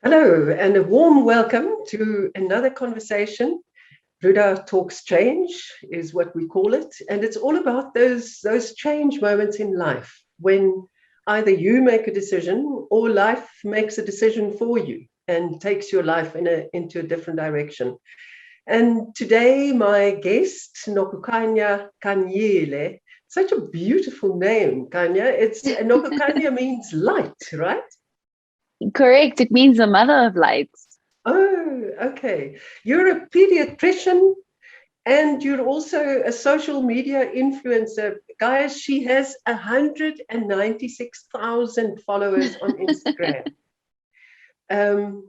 Hello, and a warm welcome to another conversation. Ruda Talks Change is what we call it, and it's all about those change moments in life when either you make a decision or life makes a decision for you and takes your life into a different direction. And today, my guest, Nokukhanya Khanyile, such a beautiful name, Kanya. It's Nokukhanya means light, right? Correct. It means the mother of lights. Oh, okay. You're a pediatrician and you're also a social media influencer. Guys, she has 196,000 followers on Instagram. And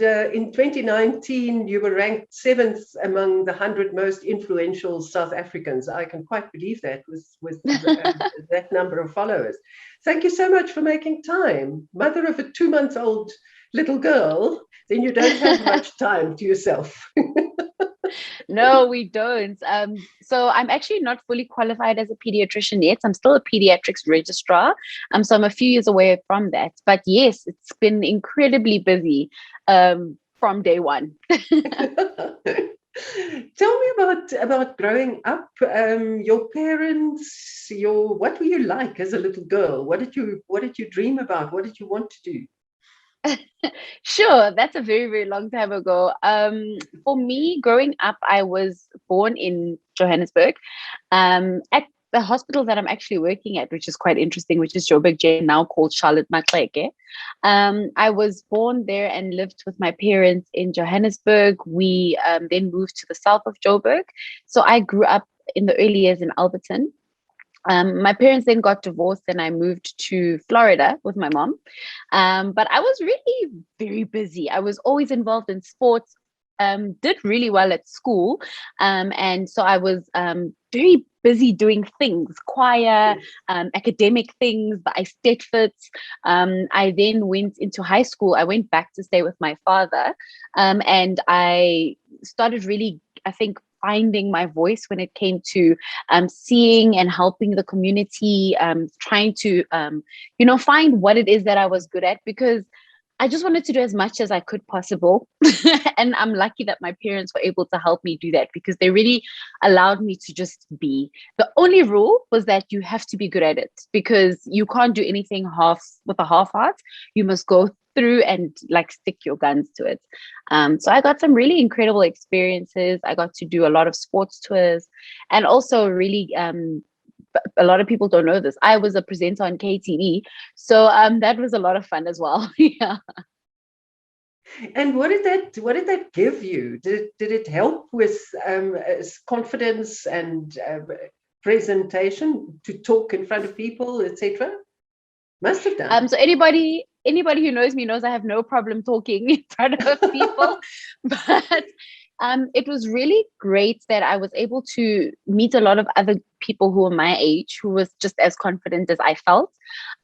in 2019, you were ranked seventh among the 100 most influential South Africans. I can quite believe that with that number of followers. Thank you so much for making time. Mother of a 2-month-old little girl, then you don't have much time to yourself. No, we don't. So I'm actually not fully qualified as a pediatrician yet. I'm still a pediatrics registrar. So I'm a few years away from that. But yes, it's been incredibly busy from day one. Tell me about growing up. Your parents. What were you like as a little girl? What did you dream about? What did you want to do? Sure, that's a very, very long time ago. For me, growing up, I was born in Johannesburg, at the hospital that I'm actually working at, which is quite interesting, which is Joburg J, now called Charlotte Maxeke. I was born there and lived with my parents in Johannesburg. We then moved to the south of Joburg. So I grew up in the early years in Alberton. My parents then got divorced and I moved to Florida with my mom. But I was really very busy. I was always involved in sports, did really well at school. And so I was very busy doing things, choir, academic things, the aesthetics. I then went into high school. I went back to stay with my father. And I started really, I think, finding my voice when it came to seeing and helping the community, trying to, find what it is that I was good at, because I just wanted to do as much as I could possible. And I'm lucky that my parents were able to help me do that because they really allowed me to just be. The only rule was that you have to be good at it because you can't do anything half with a half heart. You must go through and like stick your guns to it. So I got some really incredible experiences. I got to do a lot of sports tours and also really a lot of people don't know this. I was a presenter on KTV. So that was a lot of fun as well. Yeah. And what did that give you? Did it help with confidence and presentation to talk in front of people, etc.? Must have done. So anybody who knows me knows I have no problem talking in front of people. But it was really great that I was able to meet a lot of other people who were my age, who was just as confident as I felt.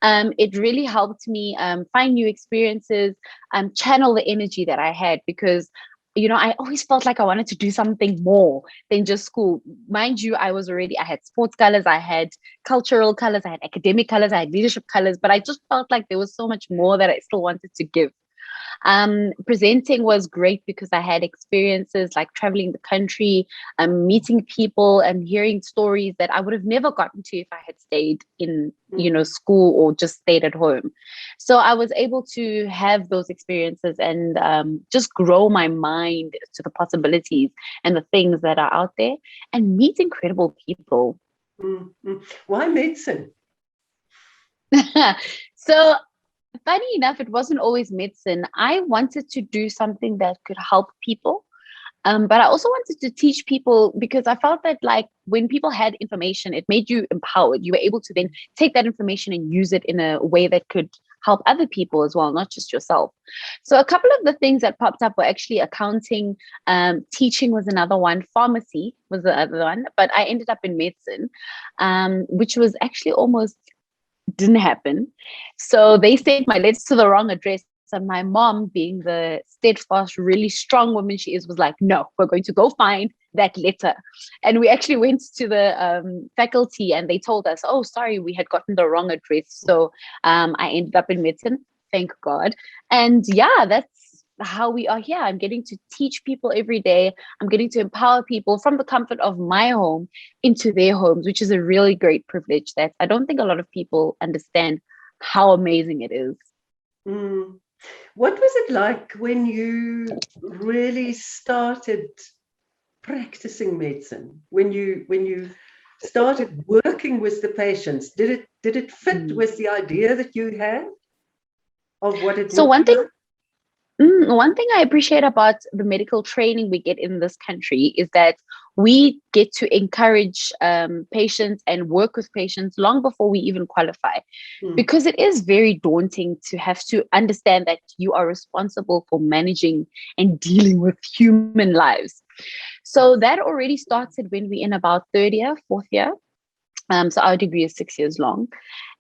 It really helped me find new experiences, channel the energy that I had because I always felt like I wanted to do something more than just school. Mind you, I had sports colors, I had cultural colors, I had academic colors, I had leadership colors, but I just felt like there was so much more that I still wanted to give. Presenting was great because I had experiences like traveling the country, meeting people and hearing stories that I would have never gotten to if I had stayed in, school or just stayed at home. So I was able to have those experiences and just grow my mind to the possibilities and the things that are out there and meet incredible people. Mm-hmm. Why medicine? So funny enough, it wasn't always medicine. I wanted to do something that could help people. But I also wanted to teach people because I felt that like when people had information, it made you empowered. You were able to then take that information and use it in a way that could help other people as well, not just yourself. So a couple of the things that popped up were actually accounting, teaching was another one, pharmacy was the other one, but I ended up in medicine, which was actually almost didn't happen. So they sent my letters to the wrong address. And my mom, being the steadfast, really strong woman she is, was like, no, we're going to go find that letter. And we actually went to the faculty and they told us, oh, sorry, we had gotten the wrong address. So I ended up in medicine. thank God. And yeah, that's how we are here. I'm getting to teach people every day. I'm getting to empower people from the comfort of my home into their homes, which is a really great privilege that I don't think a lot of people understand how amazing it is. Mm. What was it like when you really started practicing medicine? When you started working with the patients, did it fit with the idea that you had of what it So would be like? one thing I appreciate about the medical training we get in this country is that we get to encourage patients and work with patients long before we even qualify, because it is very daunting to have to understand that you are responsible for managing and dealing with human lives. So that already started when we're in about third year, fourth year. So our degree is 6 years long.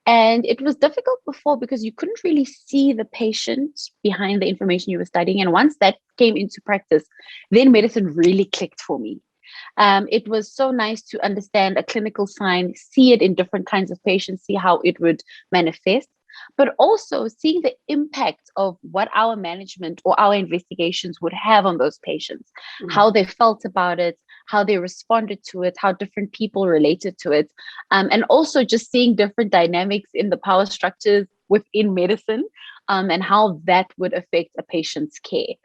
And it was difficult before because you couldn't really see the patient behind the information you were studying. And once that came into practice, then medicine really clicked for me. It was so nice to understand a clinical sign, see it in different kinds of patients, see how it would manifest, but also seeing the impact of what our management or our investigations would have on those patients, how they felt about it, how they responded to it, how different people related to it, and also just seeing different dynamics in the power structures within medicine, and how that would affect a patient's care.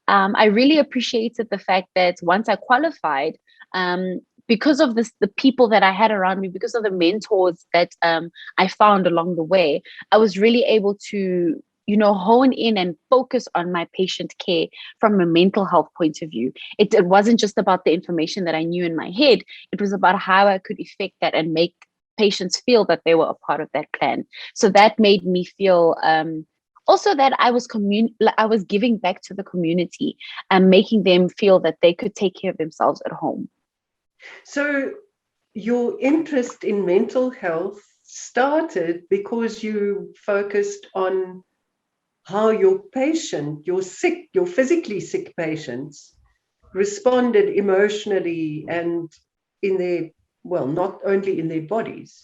I really appreciated the fact that once I qualified, because of this, the people that I had around me, because of the mentors that I found along the way, I was really able to, hone in and focus on my patient care from a mental health point of view. It wasn't just about the information that I knew in my head. It was about how I could affect that and make patients feel that they were a part of that plan. So that made me feel also that I was giving back to the community and making them feel that they could take care of themselves at home. So your interest in mental health started because you focused on how your patient, your physically sick patients responded emotionally and in their, well, not only in their bodies.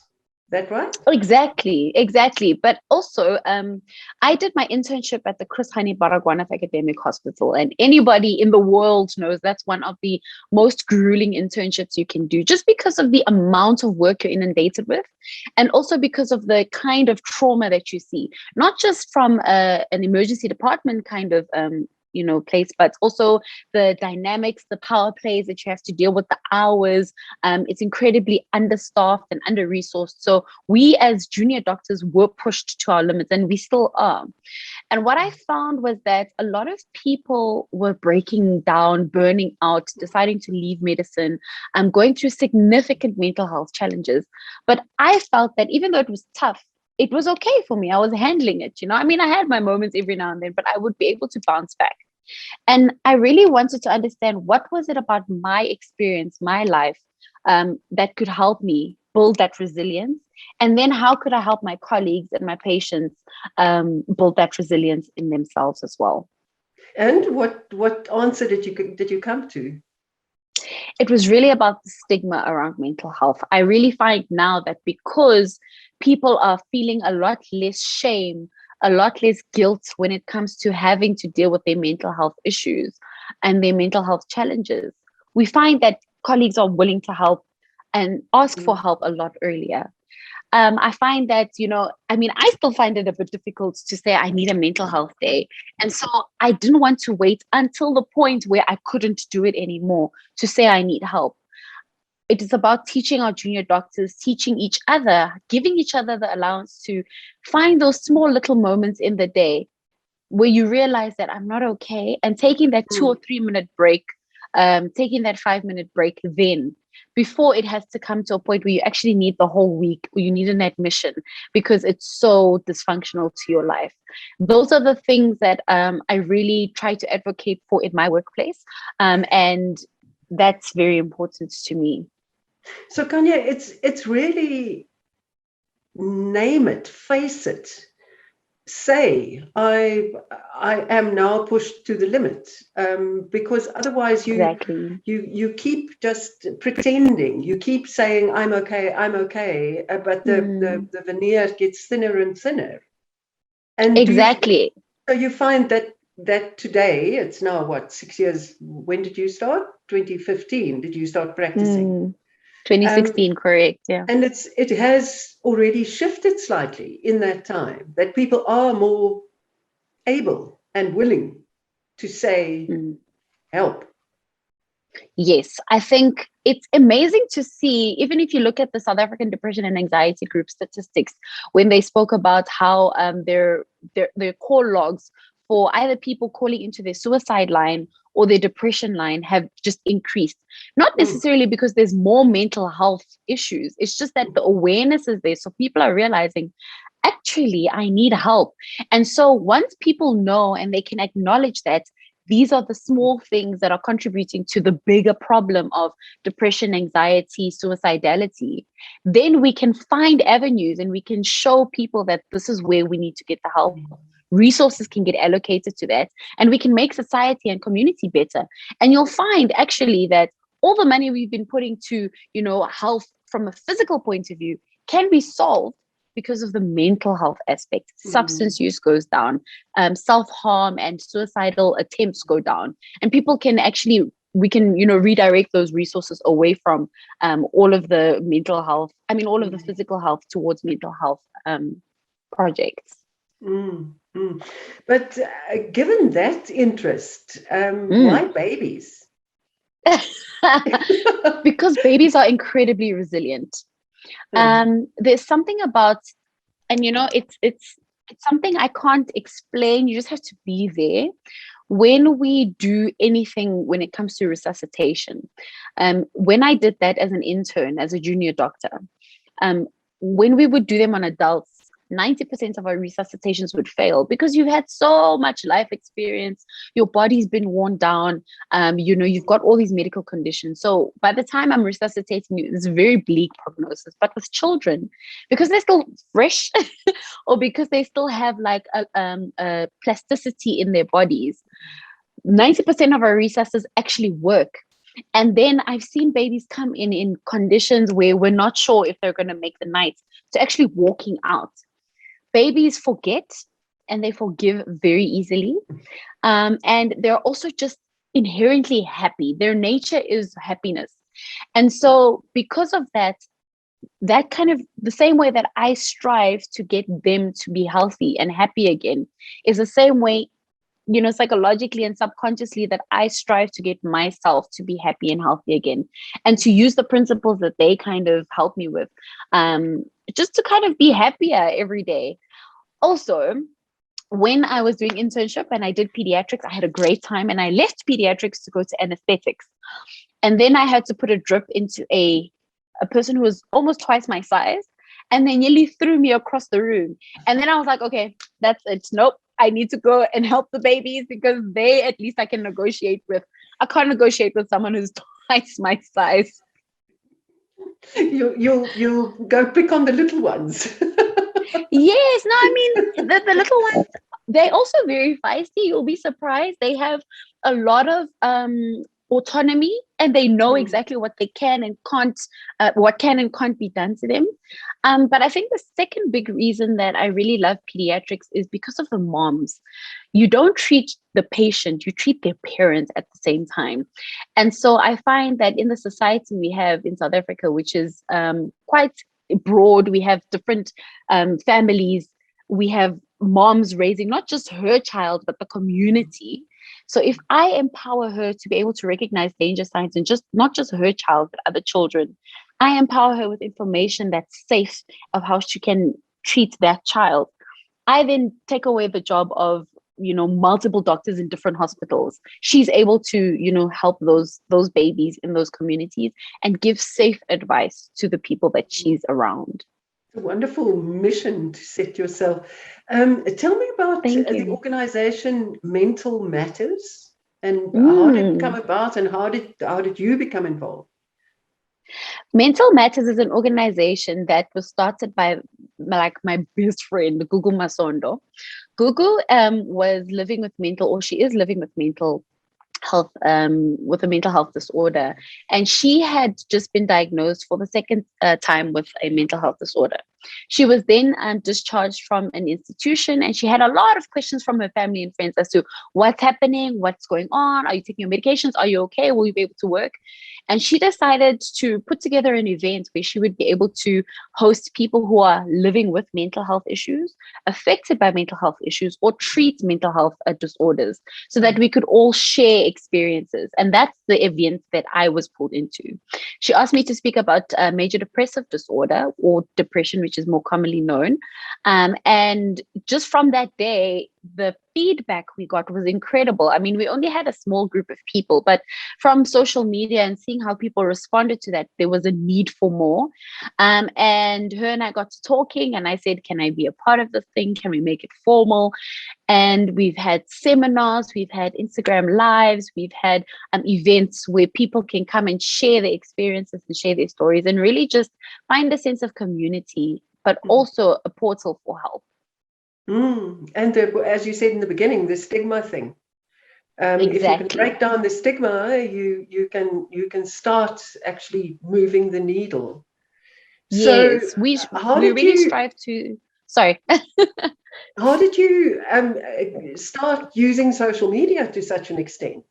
That right? Exactly. But also, I did my internship at the Chris Hani Baragwanath Academic Hospital, and anybody in the world knows that's one of the most grueling internships you can do, just because of the amount of work you're inundated with, and also because of the kind of trauma that you see, not just from an emergency department kind of place, but also the dynamics, the power plays that you have to deal with, the hours. It's incredibly understaffed and under-resourced. So we as junior doctors were pushed to our limits, and we still are. And what I found was that a lot of people were breaking down, burning out, deciding to leave medicine, going through significant mental health challenges. But I felt that even though it was tough, it was okay for me. I was handling it. I mean, I had my moments every now and then, but I would be able to bounce back. And I really wanted to understand, what was it about my experience, my life, that could help me build that resilience? And then how could I help my colleagues and my patients build that resilience in themselves as well? And what answer did you come to? It was really about the stigma around mental health. I really find now that because people are feeling a lot less shame, a lot less guilt when it comes to having to deal with their mental health issues and their mental health challenges, we find that colleagues are willing to help and ask for help a lot earlier. I find that, I still find it a bit difficult to say I need a mental health day. And so I didn't want to wait until the point where I couldn't do it anymore to say I need help. It is about teaching our junior doctors, teaching each other, giving each other the allowance to find those small little moments in the day where you realize that I'm not okay, and taking that 2 or 3 minute break, taking that 5-minute break then, before it has to come to a point where you actually need the whole week, or you need an admission because it's so dysfunctional to your life. Those are the things that I really try to advocate for in my workplace. And that's very important to me. So Khanya, it's really name it, face it, say I am now pushed to the limit, because otherwise you keep just pretending, you keep saying I'm okay, but the veneer gets thinner and thinner, And Exactly. so you find that today, it's now what, 6 years? When did you start? 2015. Did you start practicing? 2016, correct. Yeah. And it has already shifted slightly in that time, that people are more able and willing to say, help. Yes, I think it's amazing to see, even if you look at the South African Depression and Anxiety Group statistics, when they spoke about how their call logs for either people calling into their suicide line or their depression line have just increased. Not necessarily because there's more mental health issues. It's just that the awareness is there. So people are realizing, actually, I need help. And so once people know and they can acknowledge that, these are the small things that are contributing to the bigger problem of depression, anxiety, suicidality, then we can find avenues and we can show people that this is where we need to get the help. Resources can get allocated to that, and we can make society and community better. And you'll find actually that all the money we've been putting to, health from a physical point of view can be solved because of the mental health aspect. Substance use goes down, self-harm and suicidal attempts go down, and people can actually, we can, redirect those resources away from all of the mental health, all of the physical health towards mental health projects. But given that interest, why babies? Because babies are incredibly resilient. There's something about, and it's something I can't explain. You just have to be there. When we do anything when it comes to resuscitation, when I did that as an intern, as a junior doctor, when we would do them on adults, 90% of our resuscitations would fail because you've had so much life experience, your body's been worn down, you've got all these medical conditions. So by the time I'm resuscitating you, it's a very bleak prognosis. But with children, because they're still fresh or because they still have like a plasticity in their bodies, 90% of our resuscitators actually work. And then I've seen babies come in conditions where we're not sure if they're going to make the night, to actually walking out. Babies forget and they forgive very easily. And they're also just inherently happy. Their nature is happiness. And so because of that kind of, the same way that I strive to get them to be healthy and happy again is the same way, psychologically and subconsciously, that I strive to get myself to be happy and healthy again, and to use the principles that they kind of help me with, just to kind of be happier every day. Also, when I was doing internship and I did pediatrics, I had a great time, and I left pediatrics to go to anesthetics. And then I had to put a drip into a person who was almost twice my size, and they nearly threw me across the room. And then I was like, okay, that's it. Nope. I need to go and help the babies, because they, at least I can negotiate with. I can't negotiate with someone who's twice my size. You'll go pick on the little ones. Yes, no, the little ones, they're also very feisty. You'll be surprised. They have a lot of autonomy, and they know exactly what they can and can't, what can and can't be done to them. But I think the second big reason that I really love pediatrics is because of the moms. You don't treat the patient, you treat their parents at the same time. And so I find that in the society we have in South Africa, which is quite broad, we have different families, we have moms raising not just her child, but the community. So if I empower her to be able to recognize danger signs, and just not just her child, but other children, I empower her with information that's safe of how she can treat that child. I then take away the job of, multiple doctors in different hospitals. She's able to, help those babies in those communities and give safe advice to the people that she's around. A wonderful mission to set yourself. Tell me about the organization Mental Matters, and how did it come about, and how did you become involved? Mental Matters is an organization that was started by my best friend, Gugu Masondo. Gugu was living with she is living with mental health, with a mental health disorder. And she had just been diagnosed for the second time with a mental health disorder. She was then discharged from an institution, and she had a lot of questions from her family and friends as to what's happening, what's going on, are you taking your medications, are you okay, will you be able to work? And she decided to put together an event where she would be able to host people who are living with mental health issues, affected by mental health issues, or treat mental health disorders, so that we could all share experiences. And that's the event that I was pulled into. She asked me to speak about major depressive disorder, or depression, which is more commonly known. And just from that day, the feedback we got was incredible. I mean, we only had a small group of people, but from social media and seeing how people responded to that, there was a need for more. And her and I got to talking, and I said, can I be a part of this thing? Can we make it formal? And we've had seminars, we've had Instagram lives, we've had events where people can come and share their experiences and share their stories, and really just find a sense of community, but also a portal for help. And as you said in the beginning, the stigma thing. Exactly. If you can break down the stigma, you can start actually moving the needle. Yes, So we how really did you strive to. Sorry. how did you start using social media to such an extent?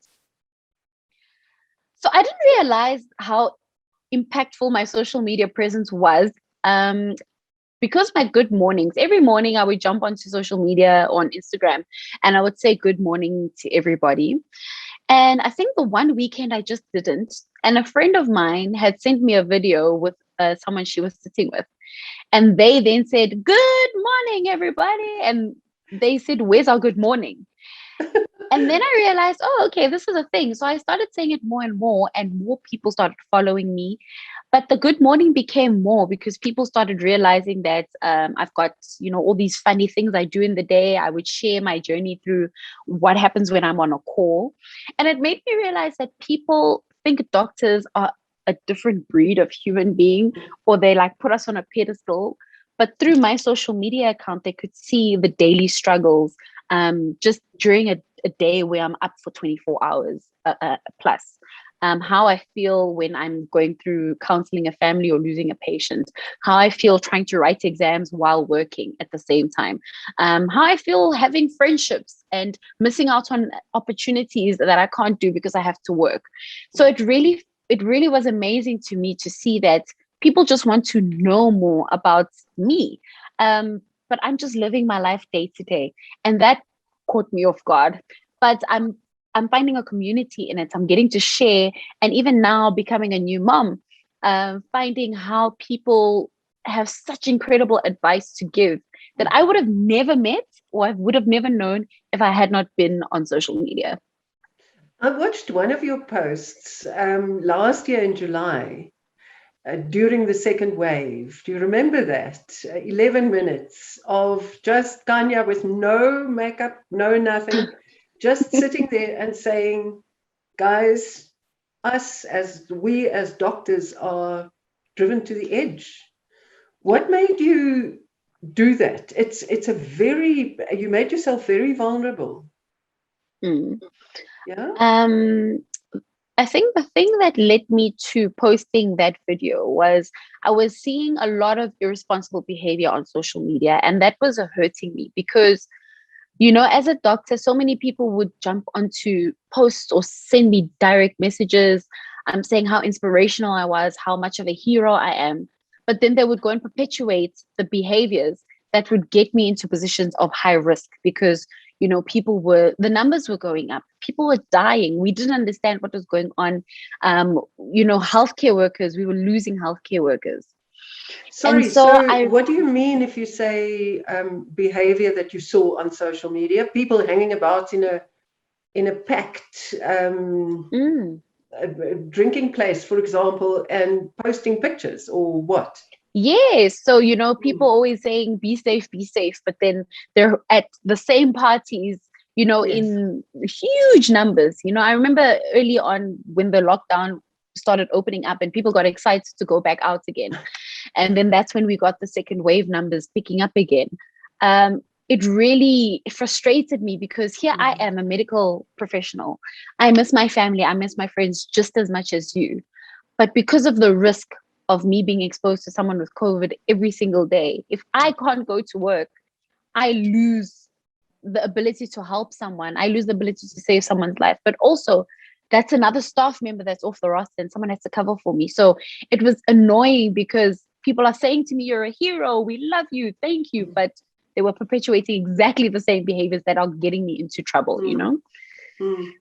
So I didn't realize how impactful my social media presence was. Because my good mornings, every morning I would jump onto social media on Instagram, and I would say good morning to everybody. And I think the one weekend I just didn't. And a friend of mine had sent me a video with someone she was sitting with. And they then said, good morning, everybody. And they said, where's our good morning? And then I realized, oh, okay, this is a thing. So I started saying it more and more people started following me. But the good morning became more because people started realizing that I've got, all these funny things I do in the day. I would share my journey through what happens when I'm on a call. And it made me realize that people think doctors are a different breed of human being, or they like put us on a pedestal. But through my social media account, they could see the daily struggles just during a day where I'm up for 24 hours plus. How I feel when I'm going through counseling a family or losing a patient, how I feel trying to write exams while working at the same time, how I feel having friendships and missing out on opportunities that I can't do because I have to work. So it really was amazing to me to see that people just want to know more about me. But I'm just living my life day to day. And that caught me off guard. But I'm finding a community in it. I'm getting to share. And even now, becoming a new mom, finding how people have such incredible advice to give that I would have never met, or I would have never known if I had not been on social media. I watched one of your posts last year in July during the second wave. Do you remember that? 11 minutes of just Khanya with no makeup, no nothing, just sitting there and saying, guys, we as doctors are driven to the edge. What made you do that? You made yourself very vulnerable. Yeah. I think the thing that led me to posting that video was I was seeing a lot of irresponsible behavior on social media, and that was hurting me because, as a doctor, so many people would jump onto posts or send me direct messages saying how inspirational I was, how much of a hero I am. But then they would go and perpetuate the behaviors that would get me into positions of high risk because the numbers were going up. People were dying. We didn't understand what was going on. Healthcare workers, we were losing healthcare workers. Sorry, so what do you mean if you say behavior that you saw on social media? People hanging about in a packed drinking place, for example, and posting pictures, or what? Yes. So, people always saying, be safe, but then they're at the same parties, yes, in huge numbers. I remember early on when the lockdown started opening up and people got excited to go back out again. And then that's when we got the second wave numbers picking up again. It really frustrated me because here I am, a medical professional. I miss my family. I miss my friends just as much as you. But because of the risk of me being exposed to someone with COVID every single day. If I can't go to work, I lose the ability to help someone. I lose the ability to save someone's life. But also, that's another staff member that's off the roster and someone has to cover for me. So it was annoying because people are saying to me, you're a hero, we love you, thank you. But they were perpetuating exactly the same behaviors that are getting me into trouble, you know?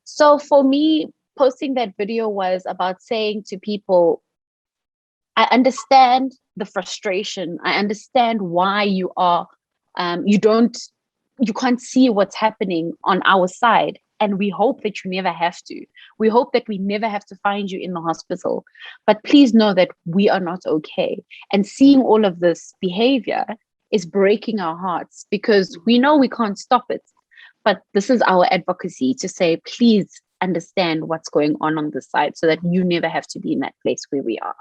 So for me, posting that video was about saying to people, I understand the frustration. I understand why you are, you can't see what's happening on our side. And we hope that you never have to. We hope that we never have to find you in the hospital. But please know that we are not okay. And seeing all of this behavior is breaking our hearts because we know we can't stop it. But this is our advocacy to say, please understand what's going on this side so that you never have to be in that place where we are.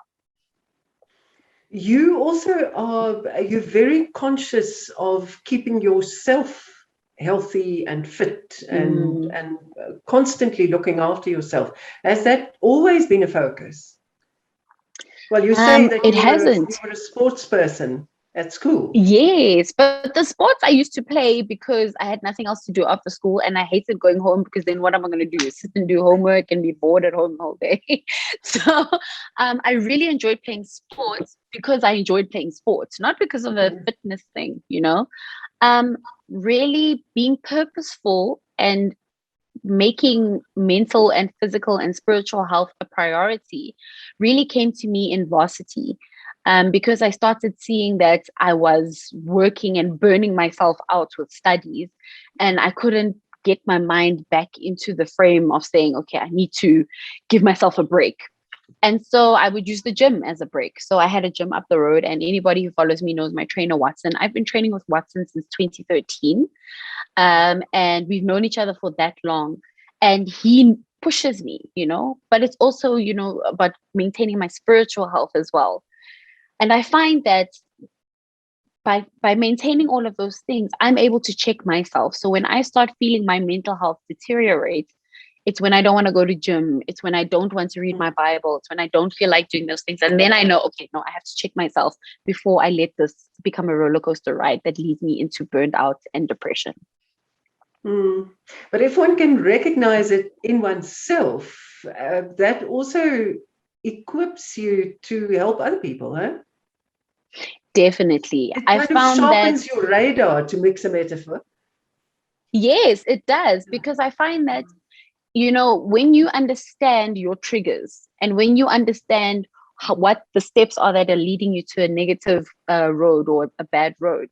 You also you're very conscious of keeping yourself healthy and fit and constantly looking after yourself. Has that always been a focus? Well, you say that you were a sports person at school. Yes, but the sports I used to play because I had nothing else to do after school and I hated going home because then what am I going to do? Sit and do homework and be bored at home all day. So I really enjoyed playing sports because I enjoyed playing sports, not because of the fitness thing, you know. Really being purposeful and making mental and physical and spiritual health a priority really came to me in varsity. Because I started seeing that I was working and burning myself out with studies and I couldn't get my mind back into the frame of saying, okay, I need to give myself a break. And so I would use the gym as a break. So I had a gym up the road and anybody who follows me knows my trainer, Watson. I've been training with Watson since 2013. And we've known each other for that long. And he pushes me, you know, but it's also, you know, about maintaining my spiritual health as well. And I find that by maintaining all of those things, I'm able to check myself. So when I start feeling my mental health deteriorate, it's when I don't want to go to gym. It's when I don't want to read my Bible. It's when I don't feel like doing those things. And then I know, okay, no, I have to check myself before I let this become a roller coaster ride that leads me into burnt out and depression. But if one can recognize it in oneself, that also equips you to help other people, huh? Definitely. It kind of sharpens your radar, to mix a metaphor. Yes, it does. Because I find that, you know, when you understand your triggers and when you understand what the steps are that are leading you to a negative road or a bad road,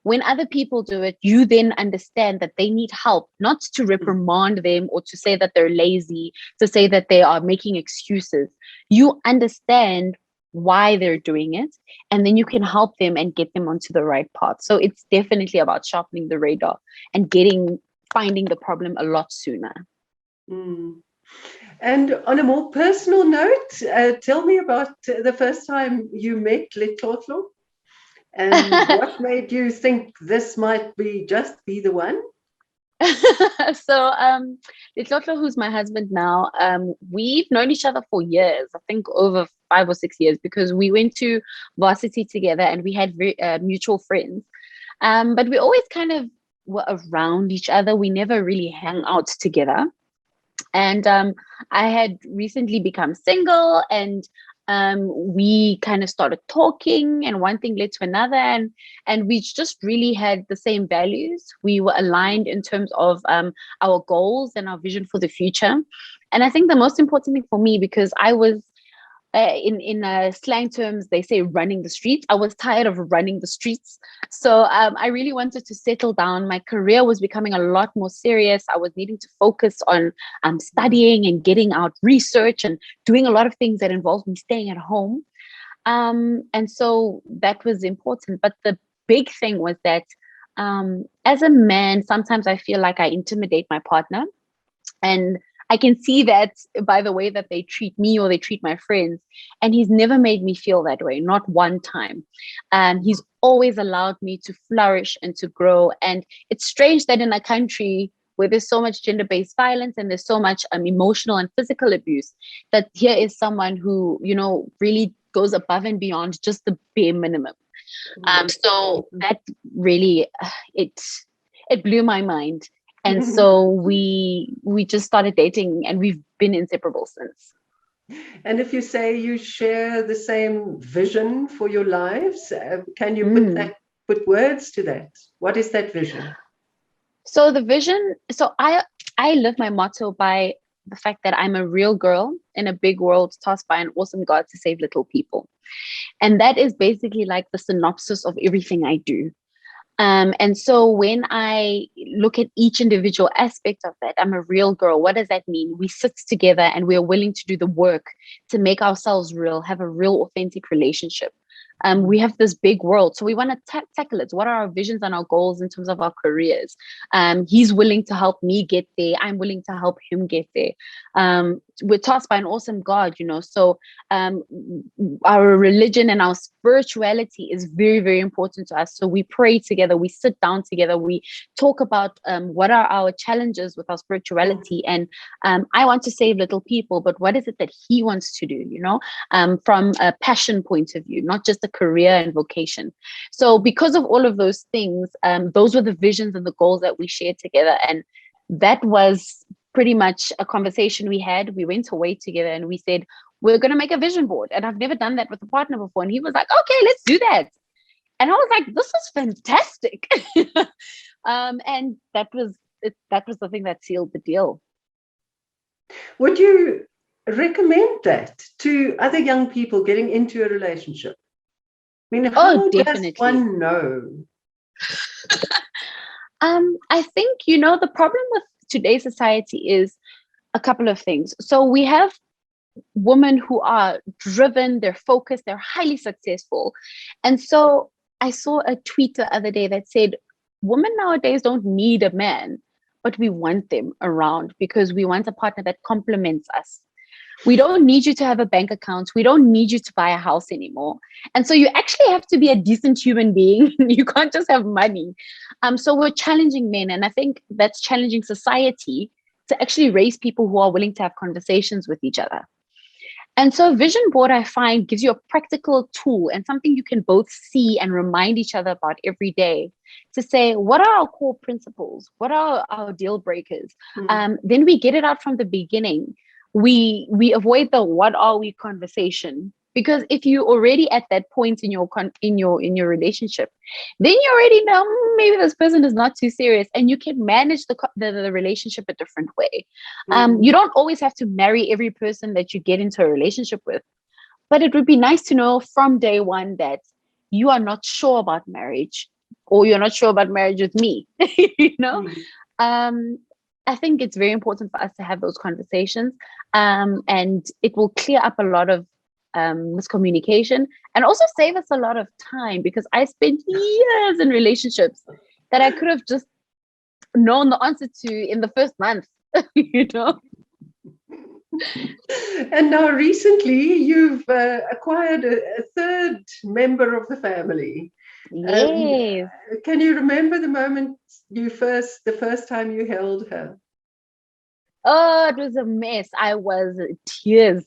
when other people do it, you then understand that they need help, not to reprimand them or to say that they're lazy, to say that they are making excuses. You understand why they're doing it, and then you can help them and get them onto the right path. So it's definitely about sharpening the radar and finding the problem a lot sooner. And on a more personal note, tell me about the first time you met Letlotlo and what made you think this might be the one? So Letlotlo, who's my husband now, we've known each other for years, I think over 5 or 6 years, because we went to varsity together and we had mutual friends. But we always kind of were around each other. We never really hang out together. And I had recently become single and we kind of started talking and one thing led to another and we just really had the same values. We were aligned in terms of our goals and our vision for the future. And I think the most important thing for me, because I was in slang terms, they say running the streets. I was tired of running the streets. So I really wanted to settle down. My career was becoming a lot more serious. I was needing to focus on studying and getting out research and doing a lot of things that involved me staying at home. And so that was important. But the big thing was that as a man, sometimes I feel like I intimidate my partner. And I can see that by the way that they treat me or they treat my friends. And he's never made me feel that way, not one time. He's always allowed me to flourish and to grow. And it's strange that in a country where there's so much gender-based violence and there's so much emotional and physical abuse, that here is someone who, you know, really goes above and beyond just the bare minimum. So that really, it blew my mind. And so we just started dating, and we've been inseparable since. And if you say you share the same vision for your lives, can you put words to that? What is that vision? So the vision, so I live my motto by the fact that I'm a real girl in a big world tasked by an awesome God to save little people. And that is basically like the synopsis of everything I do. And so when I look at each individual aspect of that, I'm a real girl. What does that mean? We sit together and we're willing to do the work to make ourselves real, have a real authentic relationship. We have this big world, so we want to tackle it. What are our visions and our goals in terms of our careers? He's willing to help me get there. I'm willing to help him get there. We're tasked by an awesome God, so our religion and our spirituality is very, very important to us. So we pray together, we sit down together, we talk about what are our challenges with our spirituality. And I want to save little people, but what is it that he wants to do, from a passion point of view, not just a career and vocation. So because of all of those things, those were the visions and the goals that we shared together. And that was pretty much a conversation we had. We went away together and we said, we're going to make a vision board. And I've never done that with a partner before. And he was like, okay, let's do that. And I was like, this is fantastic. And that was the thing that sealed the deal. Would you recommend that to other young people getting into a relationship? I mean, how does one know? I think, the problem with today's society is a couple of things. So we have women who are driven, they're focused, they're highly successful. And so I saw a tweet the other day that said, women nowadays don't need a man, but we want them around because we want a partner that complements us. We don't need you to have a bank account. We don't need you to buy a house anymore. And so you actually have to be a decent human being. You can't just have money. So we're challenging men. And I think that's challenging society to actually raise people who are willing to have conversations with each other. And so a vision board, I find, gives you a practical tool and something you can both see and remind each other about every day to say, what are our core principles? What are our deal breakers? Then we get it out from the beginning. We avoid the what are we conversation, because if you're already at that point in your relationship, then you already know maybe this person is not too serious, and you can manage the relationship a different way. You don't always have to marry every person that you get into a relationship with, but it would be nice to know from day one that you are not sure about marriage, or you're not sure about marriage with me. I think it's very important for us to have those conversations, and it will clear up a lot of miscommunication and also save us a lot of time, because I spent years in relationships that I could have just known the answer to in the first month. And now recently you've acquired a third member of the family. Yes. Can you remember the moment the first time you held her? Oh, it was a mess. I was tears.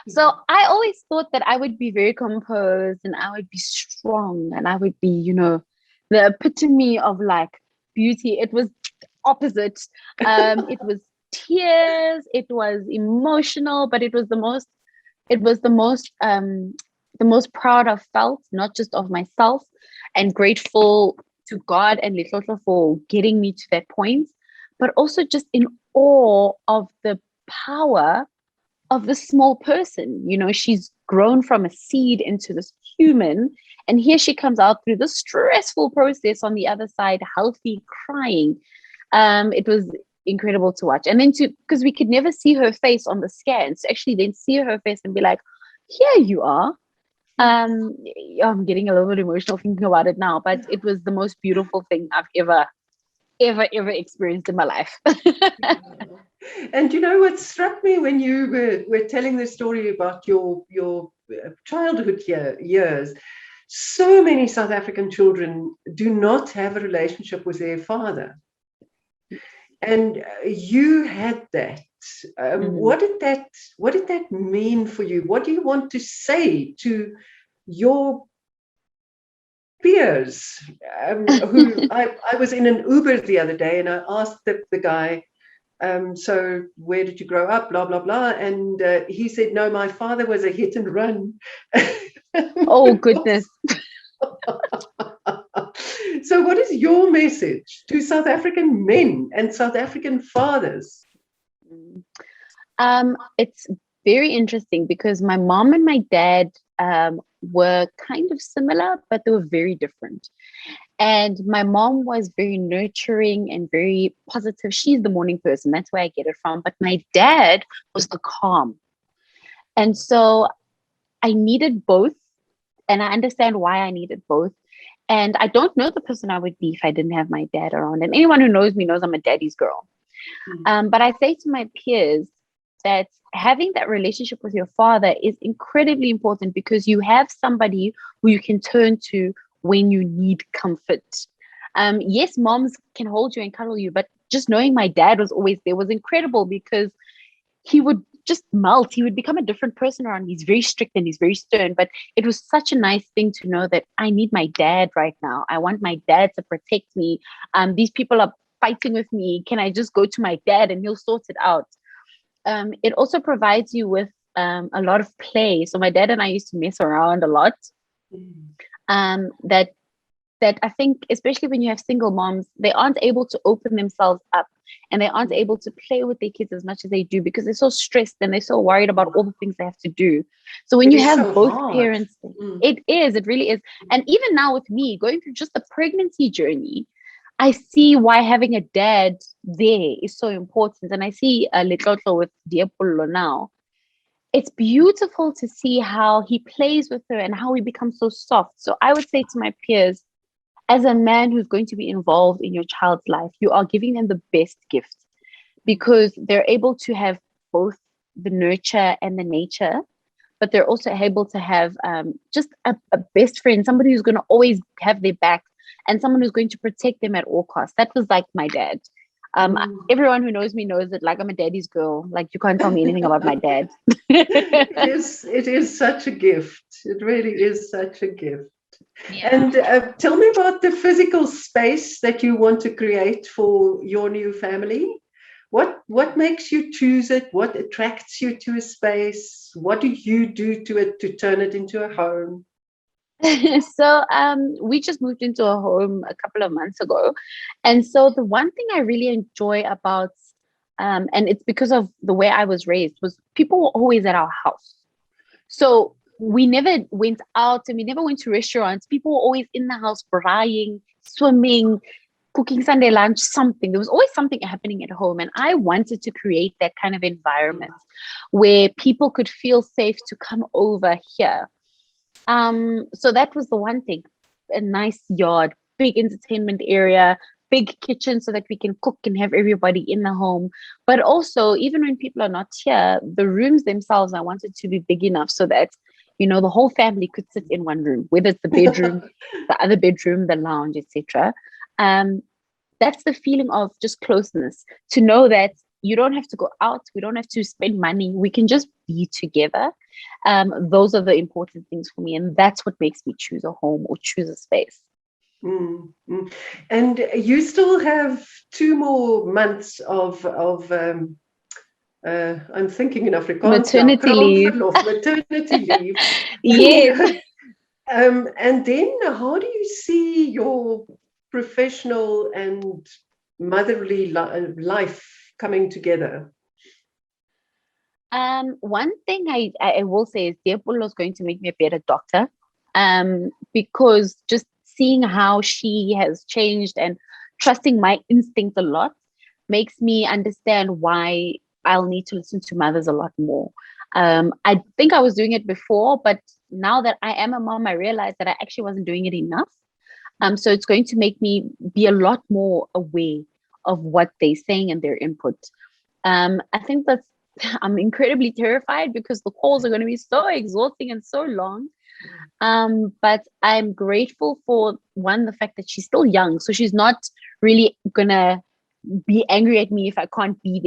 So I always thought that I would be very composed and I would be strong and I would be, the epitome of like beauty. It was opposite. It was tears. It was emotional, but it was the most proud I've felt, not just of myself, and grateful to God and Letlotlo for getting me to that point, but also just in awe of the power of this small person. She's grown from a seed into this human, and here she comes out through this stressful process on the other side, healthy, crying. It was incredible to watch. And then because we could never see her face on the scans, to actually then see her face and be like, here you are. I'm getting a little bit emotional thinking about it now, but it was the most beautiful thing I've ever experienced in my life. And what struck me when you were telling the story about your childhood years, so many South African children do not have a relationship with their father. and you had that. What did that mean for you? What do you want to say to your peers? Who I was in an Uber the other day, and I asked the guy, so where did you grow up? Blah blah blah, and he said, no, my father was a hit and run. Oh goodness. So what is your message to South African men and South African fathers? It's very interesting because my mom and my dad were kind of similar, but they were very different. And my mom was very nurturing and very positive. She's the morning person. That's where I get it from. But my dad was the calm. And so I needed both. And I understand why I needed both. And I don't know the person I would be if I didn't have my dad around. And anyone who knows me knows I'm a daddy's girl. But I say to my peers that having that relationship with your father is incredibly important, because you have somebody who you can turn to when you need comfort. Yes, moms can hold you and cuddle you, but just knowing my dad was always there was incredible, because he would just melt. He would become a different person around me. He's very strict and he's very stern, but it was such a nice thing to know that I need my dad right now. I want my dad to protect me. These people are fighting with me. Can I just go to my dad and he'll sort it out? It also provides you with a lot of play. So my dad and I used to mess around a lot. That I think, especially when you have single moms, they aren't able to open themselves up, and they aren't able to play with their kids as much as they do, because they're so stressed and they're so worried about all the things they have to do. So when you have both parents, it really is. And even now with me going through just the pregnancy journey, I see why having a dad there is so important. And I see Letlotlo with Diapolo now. It's beautiful to see how he plays with her and how he becomes so soft. So I would say to my peers, as a man who's going to be involved in your child's life, you are giving them the best gift, because they're able to have both the nurture and the nature, but they're also able to have just a best friend, somebody who's going to always have their back, and someone who's going to protect them at all costs. That was like my dad. Everyone who knows me knows that, like, I'm a daddy's girl. Like, you can't tell me anything about my dad. It is such a gift. It really is such a gift. Yeah. And tell me about the physical space that you want to create for your new family. What makes you choose it? What attracts you to a space? What do you do to it to turn it into a home? So we just moved into a home a couple of months ago. And so the one thing I really enjoy about, and it's because of the way I was raised, was people were always at our house. So we never went out and we never went to restaurants. People were always in the house, braaiing, swimming, cooking Sunday lunch, something. There was always something happening at home. And I wanted to create that kind of environment where people could feel safe to come over here. So that was the one thing. A nice yard, big entertainment area, big kitchen so that we can cook and have everybody in the home. But also, even when people are not here, the rooms themselves, I wanted to be big enough so that, you know, the whole family could sit in one room, whether it's the bedroom, the other bedroom, the lounge, etc. That's the feeling of just closeness, to know that you don't have to go out, we don't have to spend money, we can just be together. Those are the important things for me, and that's what makes me choose a home or choose a space. And you still have 2 more months of I'm thinking in Afrikaans maternity leave. Maternity leave. Yes. And then how do you see your professional and motherly life coming together? One thing I will say is Diapolo is going to make me a better doctor, because just seeing how she has changed and trusting my instincts a lot makes me understand why I'll need to listen to mothers a lot more. I think I was doing it before, but now that I am a mom, I realize that I actually wasn't doing it enough. So it's going to make me be a lot more aware of what they're saying and their input. I think I'm incredibly terrified because the calls are going to be so exhausting and so long. But I'm grateful for, one, the fact that she's still young. So she's not really going to be angry at me if I can't be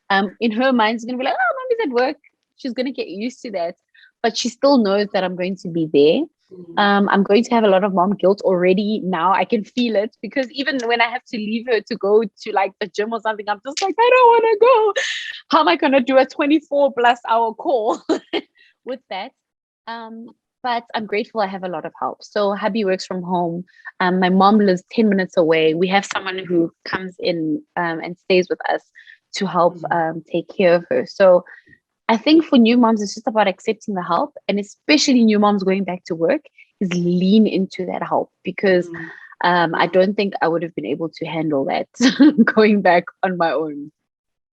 there. In her mind, it's gonna be like, oh, mommy's at work. She's gonna get used to that. But she still knows that I'm going to be there. I'm going to have a lot of mom guilt already now. I can feel it, because even when I have to leave her to go to like the gym or something, I'm just like, I don't want to go. How am I going to do a 24+ hour call with that? But I'm grateful I have a lot of help. So hubby works from home. My mom lives 10 minutes away. We have someone who comes in and stays with us to help take care of her. So I think for new moms, it's just about accepting the help, and especially new moms going back to work, is lean into that help, because I don't think I would have been able to handle that going back on my own.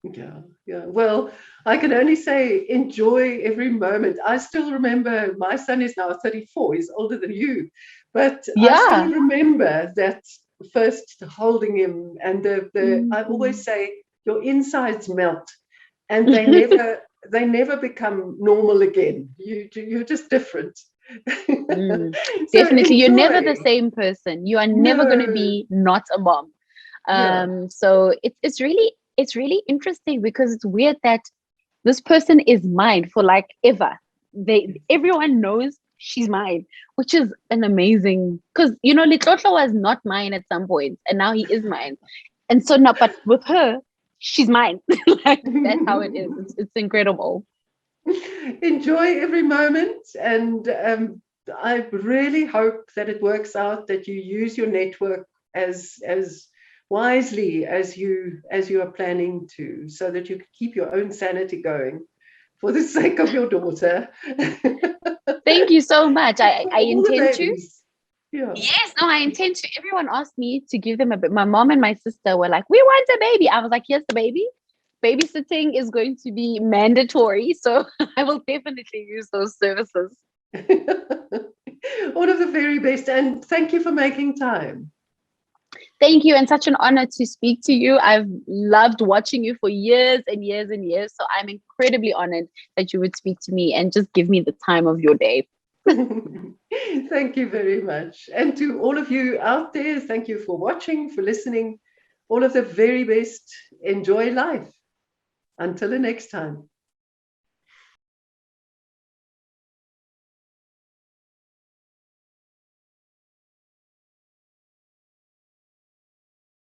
Yeah. Well, I can only say enjoy every moment. I still remember, my son is now 34, he's older than you, but I still remember that first holding him, and I always say your insides melt, and they never become normal again. You're just different. So definitely, you're never enjoy. the same person. You are never going to be not a mom. So it's really interesting, because it's weird that this person is mine for like ever. Everyone knows she's mine, which is an amazing, because Litlotlo was not mine at some point, and now he is mine. And so now, but with her, she's mine. Like, that's how it is. It's incredible. Enjoy every moment, and I really hope that it works out, that you use your network as wisely as you are planning to, so that you can keep your own sanity going for the sake of your daughter. Thank you so much. I intend to. Yeah. Yes, no, I intend to. Everyone asked me to give them a bit. My mom and my sister were like, we want a baby. I was like, here's the baby. Babysitting is going to be mandatory, so I will definitely use those services. All of the very best, and thank you for making time. Thank you, and such an honor to speak to you. I've loved watching you for years and years and years, so I'm incredibly honored that you would speak to me and just give me the time of your day. Thank you very much. And to all of you out there, thank you for watching, for listening. All of the very best. Enjoy life. Until the next time.